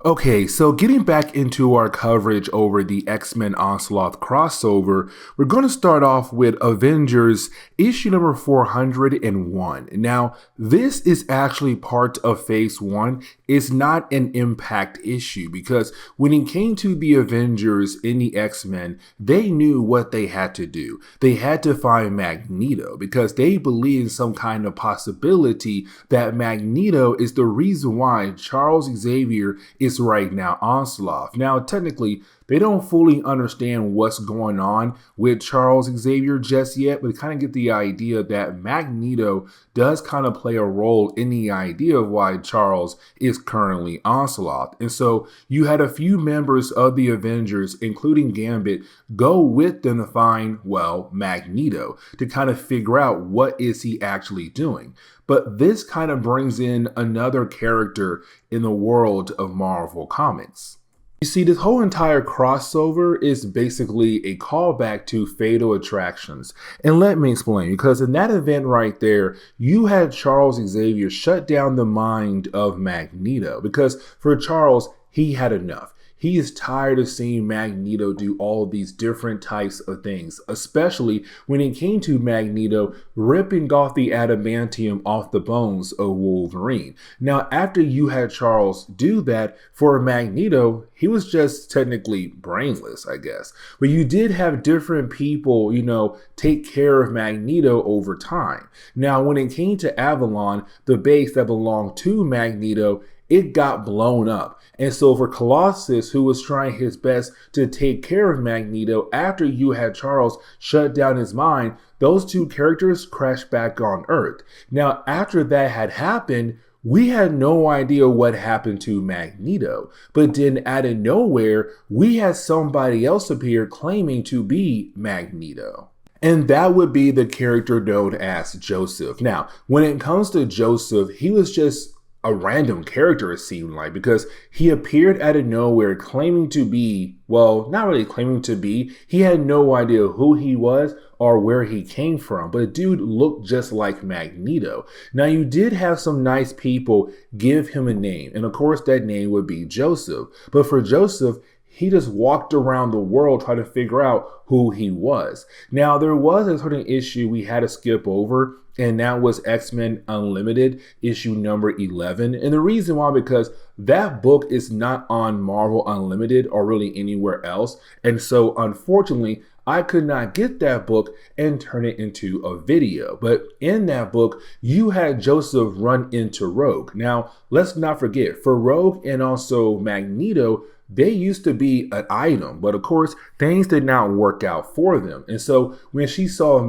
Okay, so getting back into our coverage over the X-Men Onslaught crossover, we're going to start off with Avengers issue number 401. Now, this is actually part of phase one. It's not an impact issue because when it came to the Avengers in the X-Men, they knew what they had to do. They had to find Magneto because they believe in some kind of possibility that Magneto is the reason why Charles Xavier is right now Onslaught. Now, technically, they don't fully understand what's going on with Charles Xavier just yet, but kind of get the idea that Magneto does kind of play a role in the idea of why Charles is currently Onslaught. And so you had a few members of the Avengers, including Gambit, go with them to find, well, Magneto to kind of figure out what is he actually doing. But this kind of brings in another character in the world of Marvel Comics. You see, this whole entire crossover is basically a callback to Fatal Attractions. And let me explain, because in that event right there, you had Charles Xavier shut down the mind of Magneto. Because for Charles, he had enough. He is tired of seeing Magneto do all these different types of things, especially when it came to Magneto ripping off the adamantium off the bones of Wolverine. Now, after you had Charles do that, for Magneto, he was just technically brainless, I guess. But you did have different people, take care of Magneto over time. Now, when it came to Avalon, the base that belonged to Magneto, it got blown up. And so for Colossus, who was trying his best to take care of Magneto after you had Charles shut down his mind, those two characters crashed back on Earth. Now, after that had happened, we had no idea what happened to Magneto. But then out of nowhere, we had somebody else appear claiming to be Magneto. And that would be the character known as Joseph. Now, when it comes to Joseph, he was just a random character, it seemed like, because he appeared out of nowhere claiming to be, well, not really claiming to be, he had no idea who he was or where he came from, but the dude looked just like Magneto. Now, you did have some nice people give him a name, and of course that name would be Joseph. But for Joseph, he just walked around the world trying to figure out who he was. Now, there was a certain issue we had to skip over, and that was X-Men Unlimited, issue number 11. And the reason why, because that book is not on Marvel Unlimited or really anywhere else. And so, unfortunately, I could not get that book and turn it into a video. But in that book, you had Joseph run into Rogue. Now, let's not forget, for Rogue and also Magneto, they used to be an item, but of course, things did not work out for them. And so when she saw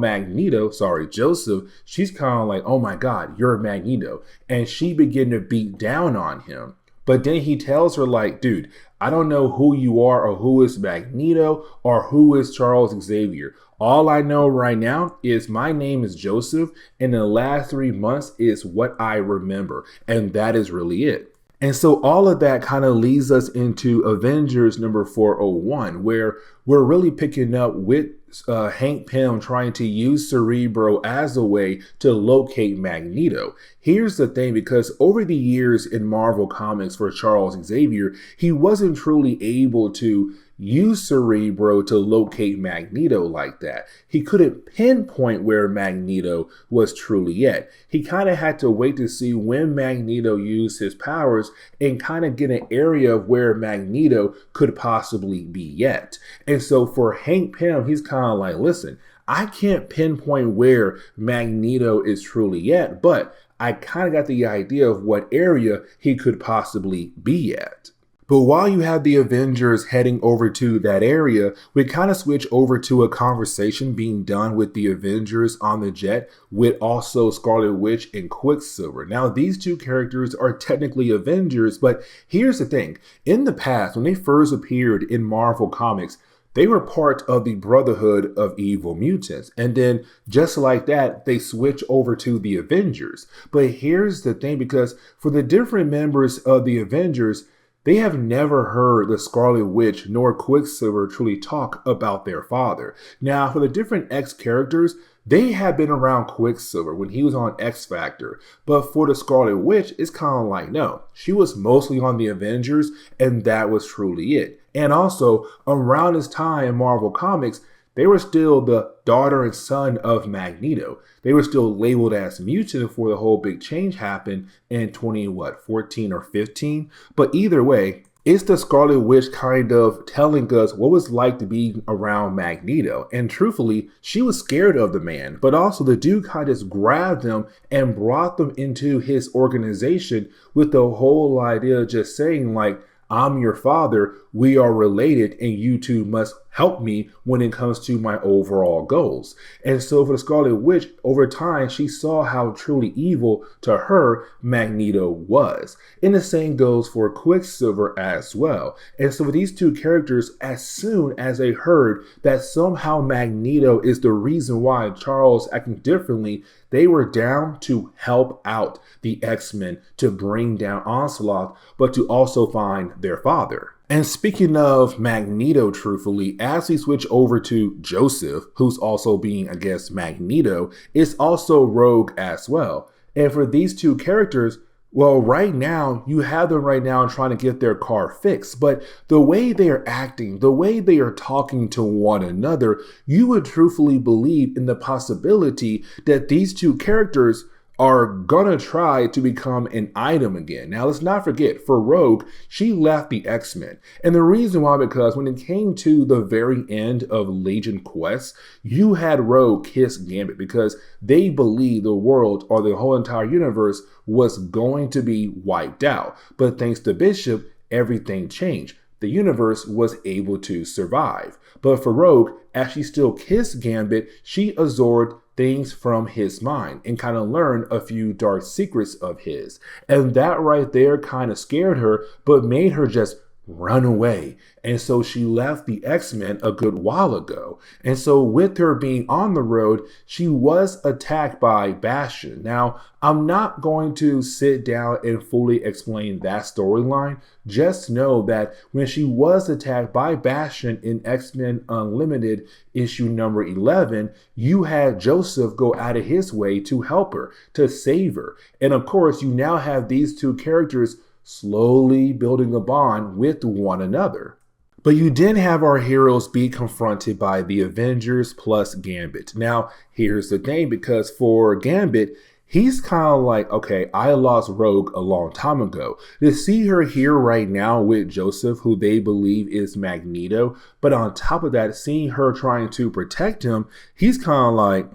Joseph, she's kind of like, oh my God, you're Magneto. And she began to beat down on him. But then he tells her like, dude, I don't know who you are or who is Magneto or who is Charles Xavier. All I know right now is my name is Joseph, and the last 3 months is what I remember. And that is really it. And so all of that kind of leads us into Avengers number 401, where we're really picking up with Hank Pym trying to use Cerebro as a way to locate Magneto. Here's the thing, because over the years in Marvel Comics for Charles Xavier, he wasn't truly able to use Cerebro to locate Magneto like that. He couldn't pinpoint where Magneto was truly at. He kind of had to wait to see when Magneto used his powers and kind of get an area of where Magneto could possibly be at. And so for Hank Pym, he's kind of like, listen, I can't pinpoint where Magneto is truly at, but I kind of got the idea of what area he could possibly be at. But while you have the Avengers heading over to that area, we kind of switch over to a conversation being done with the Avengers on the jet with also Scarlet Witch and Quicksilver. Now, these two characters are technically Avengers, but here's the thing. In the past, when they first appeared in Marvel Comics, they were part of the Brotherhood of Evil Mutants. And then just like that, they switch over to the Avengers. But here's the thing, because for the different members of the Avengers, they have never heard the Scarlet Witch nor Quicksilver truly talk about their father. Now, for the different X characters, they had been around Quicksilver when he was on X Factor. But for the Scarlet Witch, it's kind of like, no, she was mostly on the Avengers, and that was truly it. And also, around this time in Marvel Comics, they were still the daughter and son of Magneto. They were still labeled as mutants before the whole big change happened in 14 or 15. But either way, it's the Scarlet Witch kind of telling us what it was like to be around Magneto. And truthfully, she was scared of the man, but also the dude kind of just grabbed them and brought them into his organization with the whole idea of just saying like, I'm your father, we are related, and you two must help me when it comes to my overall goals. And so for the Scarlet Witch, over time, she saw how truly evil to her Magneto was. And the same goes for Quicksilver as well. And so for these two characters, as soon as they heard that somehow Magneto is the reason why Charles acting differently, they were down to help out the X-Men to bring down Onslaught, but to also find their father. And speaking of Magneto, truthfully, as we switch over to Joseph, who's also being, I guess, Magneto, is also Rogue as well. And for these two characters, well, right now, you have them right now trying to get their car fixed. But the way they are acting, the way they are talking to one another, you would truthfully believe in the possibility that these two characters are gonna try to become an item again. Now, let's not forget, for Rogue, she left the X-Men. And the reason why, because when it came to the very end of Legion Quest, you had Rogue kiss Gambit because they believed the world or the whole entire universe was going to be wiped out. But thanks to Bishop, everything changed. The universe was able to survive. But for Rogue, as she still kissed Gambit, she absorbed things from his mind and kind of learned a few dark secrets of his. And that right there kind of scared her, but made her just run away. And so she left the X-Men a good while ago. And so with her being on the road, she was attacked by Bastion. Now, I'm not going to sit down and fully explain that storyline. Just know that when she was attacked by Bastion in X-Men Unlimited issue number 11, you had Joseph go out of his way to help her, to save her. And of course, you now have these two characters slowly building a bond with one another. But you did have our heroes be confronted by the Avengers plus Gambit. Now, here's the thing, because for Gambit, he's kind of like, okay, I lost Rogue a long time ago. To see her here right now with Joseph, who they believe is Magneto, but on top of that, seeing her trying to protect him, he's kind of like,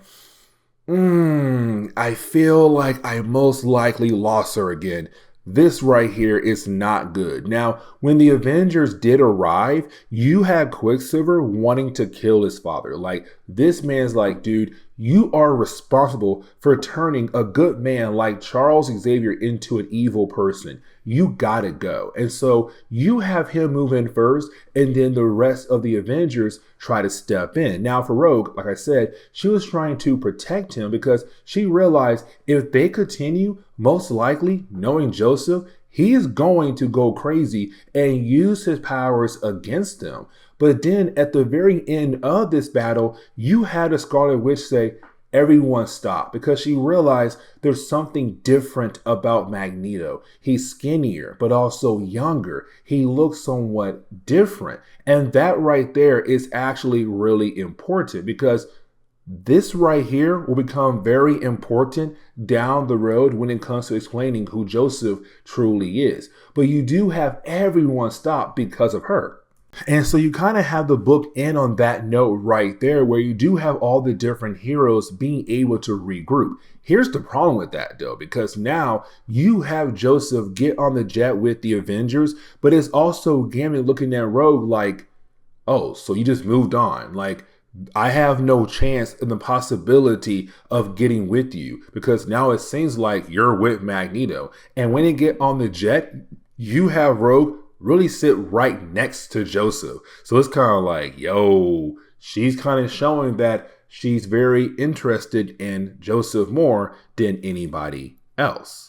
I feel like I most likely lost her again. This right here is not good. Now, when the Avengers did arrive, you had Quicksilver wanting to kill his father. Like, this man's like, dude, you are responsible for turning a good man like Charles Xavier into an evil person. You gotta go. And so you have him move in first, and then the rest of the Avengers try to step in. Now for Rogue, like I said, she was trying to protect him because she realized if they continue, most likely, knowing Joseph, he is going to go crazy and use his powers against them. But then at the very end of this battle, you had a Scarlet Witch say, everyone stop, because she realized there's something different about Magneto. He's skinnier, but also younger. He looks somewhat different. And that right there is actually really important, because this right here will become very important down the road when it comes to explaining who Joseph truly is. But you do have everyone stop because of her. And so you kind of have the book end on that note right there, where you do have all the different heroes being able to regroup. Here's the problem with that though, because now you have Joseph get on the jet with the Avengers, but it's also Gambit looking at Rogue like, oh, so you just moved on. Like, I have no chance in the possibility of getting with you, because now it seems like you're with Magneto. And when you get on the jet, you have Rogue really sit right next to Joseph. So it's kind of like, yo, she's kind of showing that she's very interested in Joseph more than anybody else.